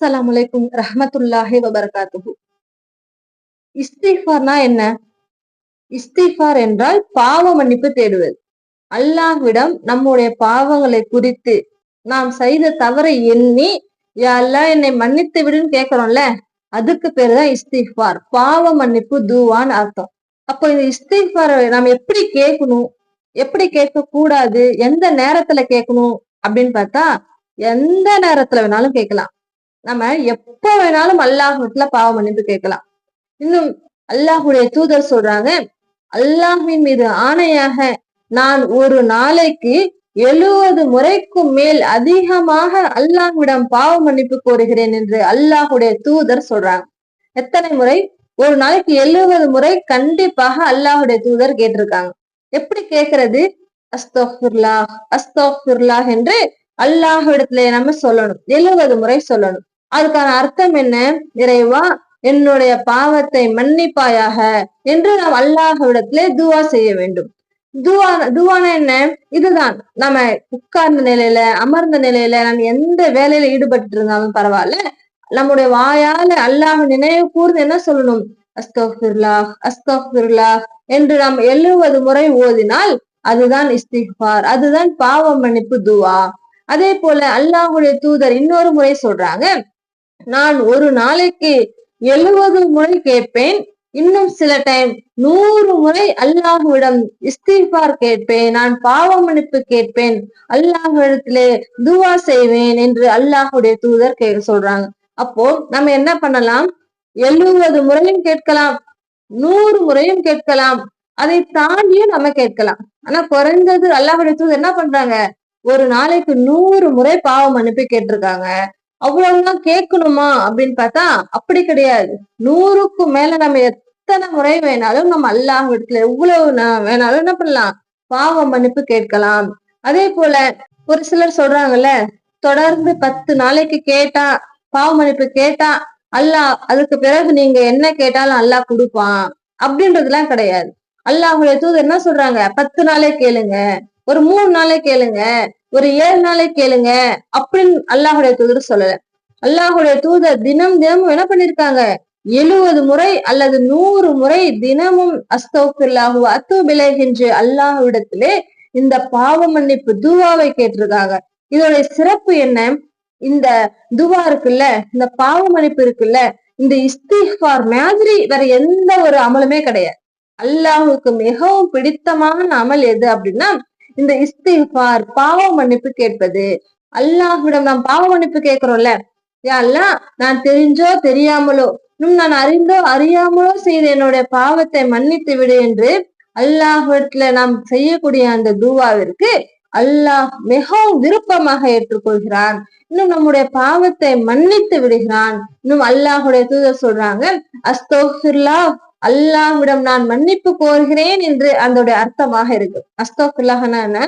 அஸ்ஸலாமு அலைக்கும் ரஹ்மத்துல்லாஹி வபரகாத்துஹு. இஸ்திஃபார்னா என்ன? இஸ்திஃபார் என்றால் பாவ மன்னிப்பு தேடுவது. அல்லாஹ்விடம் நம்முடைய பாவங்களை குறித்து நாம் செய்த தவறை எண்ணி, யா அல்லாஹ் என்னை மன்னித்து விடுன்னு கேட்கிறோம்ல, அதுக்கு பேரு தான் இஸ்திஃபார். பாவ மன்னிப்பு துவான்னு அர்த்தம். அப்போ இந்த இஸ்திஃபாரை நாம் எப்படி கேட்கணும், எப்படி கேட்க கூடாது, எந்த நேரத்துல கேட்கணும் அப்படின்னு பார்த்தா, எந்த நேரத்துல வேணாலும் கேட்கலாம். நம்ம எப்ப வேணாலும் அல்லாஹ்விடத்துல பாவ மன்னிப்பு கேட்கலாம். இன்னும் அல்லாஹுடைய தூதர் சொல்றாங்க, அல்லாஹ்வின் மீது ஆணையாக நான் ஒரு நாளைக்கு 70 முறைக்கும் மேல் அதிகமாக அல்லாஹ்விடம் பாவ மன்னிப்பு கோருகிறேன் என்று அல்லாஹுடைய தூதர் சொல்றாங்க. எத்தனை முறை? ஒரு நாளைக்கு 70 முறை கண்டிப்பாக அல்லாஹுடைய தூதர் கேட்டிருக்காங்க. எப்படி கேட்கறது? அஸ்தக்ஃபிருல்லாஹ் அஸ்தக்ஃபிருல்லாஹ் என்று அல்லாஹ்விடத்துல நம்ம சொல்லணும். 70 முறை சொல்லணும். அதுக்கான அர்த்தம் என்ன? இறைவா என்னுடைய பாவத்தை மன்னிப்பாயாக என்று நாம் அல்லாஹ்விடத்திலே துவா செய்ய வேண்டும். துவானா என்ன? இதுதான், நம்ம உட்கார்ந்த நிலையில, அமர்ந்த நிலையில, நம்ம எந்த வேலையில ஈடுபட்டு இருந்தாலும் பரவாயில்ல, நம்முடைய வாயால அல்லாஹ் நினைவு கூர்ந்து என்ன சொல்லணும்? அஸ்தக்ஃபிருல்லாஹ் அஸ்தக்ஃபிருல்லாஹ் என்று நாம் 70 முறை ஓதினால் அதுதான் இஸ்திக்ஃபார், அதுதான் பாவ மன்னிப்பு துவா. அதே போல அல்லாஹுடைய தூதர் இன்னொரு முறை சொல்றாங்க, நான் ஒரு நாளைக்கு 70 முறை கேட்பேன், இன்னும் சில டைம் 100 முறை அல்லாஹ்விடம் இஸ்திக்ஃபார் கேட்பேன், நான் பாவ மன்னிப்பு கேட்பேன், அல்லாஹ்விடத்திலே துவா செய்வேன் என்று அல்லாஹுடைய தூதர் சொல்றாங்க. அப்போ நம்ம என்ன பண்ணலாம்? 70 முறையும் கேட்கலாம், 100 முறையும் கேட்கலாம், அதை தாண்டியும் நம்ம கேட்கலாம். ஆனா குறைஞ்சது அல்லாஹுடைய தூதர் என்ன பண்றாங்க? ஒரு நாளைக்கு 100 முறை பாவ மன்னிப்பு கேட்டிருக்காங்க. அவ்வளவுதான் கேட்கணுமா அப்படின்னு பார்த்தா அப்படி கிடையாது. 100க்கும் மேல நம்ம எத்தனை முறை வேணாலும் நம்ம அல்லாஹ்விடத்துல எவ்வளவு வேணாலும் என்ன பண்ணலாம்? பாவ மன்னிப்பு கேட்கலாம். அதே போல ஒரு சிலர் சொல்றாங்கல்ல, தொடர்ந்து 10 நாளைக்கு கேட்டா, பாவ மன்னிப்பு கேட்டா அல்லாஹ் அதுக்கு பிறகு நீங்க என்ன கேட்டாலும் அல்லாஹ் கொடுப்பான் அப்படின்றதுலாம் கிடையாது. அல்லாஹுடைய தூதர் என்ன சொல்றாங்க? 10 நாளே கேளுங்க, ஒரு 3 நாளே கேளுங்க, ஒரு 7 நாளே கேளுங்க அப்படின்னு அல்லாஹுடைய தூதர் சொல்லல. அல்லாஹுடைய தூதர் தினம் தினமும் என்ன பண்ணிருக்காங்க? 70 முறை அல்லது 100 முறை தினமும் அஸ்தக்ஃபிருல்லாஹ் வ அத்தூபு இலைஹி என்று அல்லாஹ்விடத்திலே இந்த பாவ மன்னிப்பு துவாவை கேட்டிருக்காங்க. இதோட சிறப்பு என்ன? இந்த துவா இருக்குல்ல, இந்த பாவ மன்னிப்பு இருக்குல்ல, இந்த இஸ்திக்ஃபார் மாதிரி வேற எந்த ஒரு அமலுமே கிடையாது. அல்லாஹுக்கு மிகவும் பிடித்தமான அமல் எது அப்படின்னா இந்த இஸ்திக்ஃபார், பாவ மன்னிப்பு கேட்பது. அல்லாஹ்விடம் நாம் பாவ மன்னிப்பு கேட்கிறோம்ல, யா அல்லாஹ் நான் தெரிஞ்சோ தெரியாமலோ, நான் அறிந்தோ அறியாமலோ செய்த என்னுடைய பாவத்தை மன்னித்து விடு என்று அல்லாஹ்விடத்துல நாம் செய்யக்கூடிய அந்த துவாவிற்கு அல்லாஹ் மிகவும் விருப்பமாக ஏற்றுக்கொள்கிறான். இன்னும் நம்முடைய பாவத்தை மன்னித்து விடுகிறான். இன்னும் அல்லாஹுடைய தூதர் சொல்றாங்க, அஸ்தக்ஃபிருல்லாஹ் அல்லாஹ்விடம் நான் மன்னிப்பு கோருகிறேன் என்று அதோடைய அர்த்தமாக இருக்கு. அஸ்தக்ஃபிருல்லாஹ்னா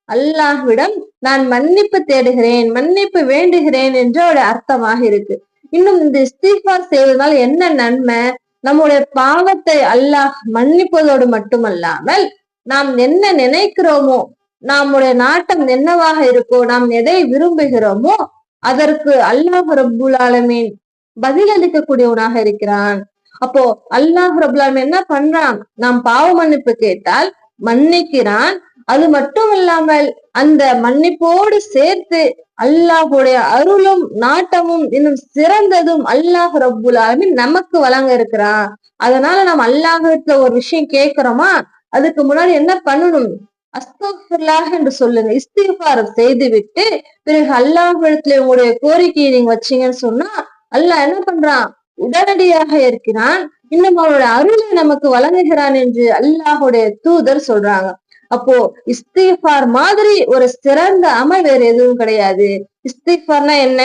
அல்லாஹ்விடம் நான் மன்னிப்பு தேடுகிறேன், மன்னிப்பு வேண்டுகிறேன் என்று அர்த்தமாக இருக்கு. இன்னும் இந்த இஸ்திக்ஃபார் செய்வதனால் என்ன நன்மை? நம்முடைய பாவத்தை அல்லாஹ் மன்னிப்பதோடு மட்டுமல்லாமல், நாம் என்ன நினைக்கிறோமோ, நம்முடைய நாட்டம் என்னவாக இருக்கோ, நாம் எதை விரும்புகிறோமோ அதற்கு அல்லாஹ் ரப்புல் ஆலமீன் பதிலளிக்க கூடியவனாக இருக்கிறான். அப்போ அல்லாஹ் ரப்புல் ஆலமீன் என்ன பண்றான்? நாம் பாவ மன்னிப்பு கேட்டால் மன்னிக்கிறான். அது மட்டும் இல்லாமல் அந்த மன்னிப்போடு சேர்த்து அல்லாஹுடைய அருளும் நாட்டமும் இன்னும் சிறந்ததும் அல்லாஹ் ரப்புல் ஆலமீன் நமக்கு வழங்க இருக்கிறான். அதனால நம்ம அல்லாஹ்விடத்துல ஒரு விஷயம் கேட்கிறோமா, அதுக்கு முன்னாடி என்ன பண்ணணும்? அஸ்தக்ஃபிருல்லாஹ் என்று சொல்லுங்க. இஸ்திக்ஃபார் செய்து விட்டு பிறகு அல்லாஹ்விடத்துல உங்களுடைய கோரிக்கையை நீங்க வச்சீங்கன்னு சொன்னா அல்லாஹ் என்ன பண்றான்? உடனடியாக இருக்கிறான். இன்னும் அவருடைய அருளை நமக்கு வழங்குகிறான் என்று அல்லாஹுடைய தூதர் சொல்றாங்க. அப்போ இஸ்திக்ஃபார் மாதிரி ஒரு சிறந்த அமல் வேற எதுவும் கிடையாது. இஸ்திக்ஃபார்னா என்ன?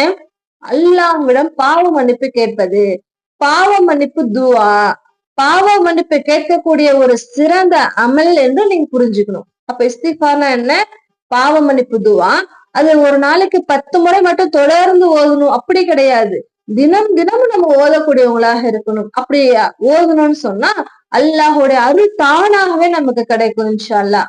அல்லாஹ்விடம் பாவ மன்னிப்பு கேட்பது, பாவ மன்னிப்பு துவா, பாவ மன்னிப்பு கேட்கக்கூடிய ஒரு சிறந்த அமல் என்று நீங்க புரிஞ்சுக்கணும். அப்ப இஸ்திக்ஃபார்னா என்ன? பாவ மன்னிப்பு துவா. அது ஒரு நாளைக்கு 10 முறை மட்டும் தொடர்ந்து ஓதணும் அப்படி கிடையாது. தினம் தினமும் நம்ம ஓதக்கூடியவங்களாக இருக்கணும். அப்படி ஓதணும்னு சொன்னா அல்லாஹுடைய அருள் தானாகவே நமக்கு கிடைக்கும் இன்ஷா அல்லாஹ்.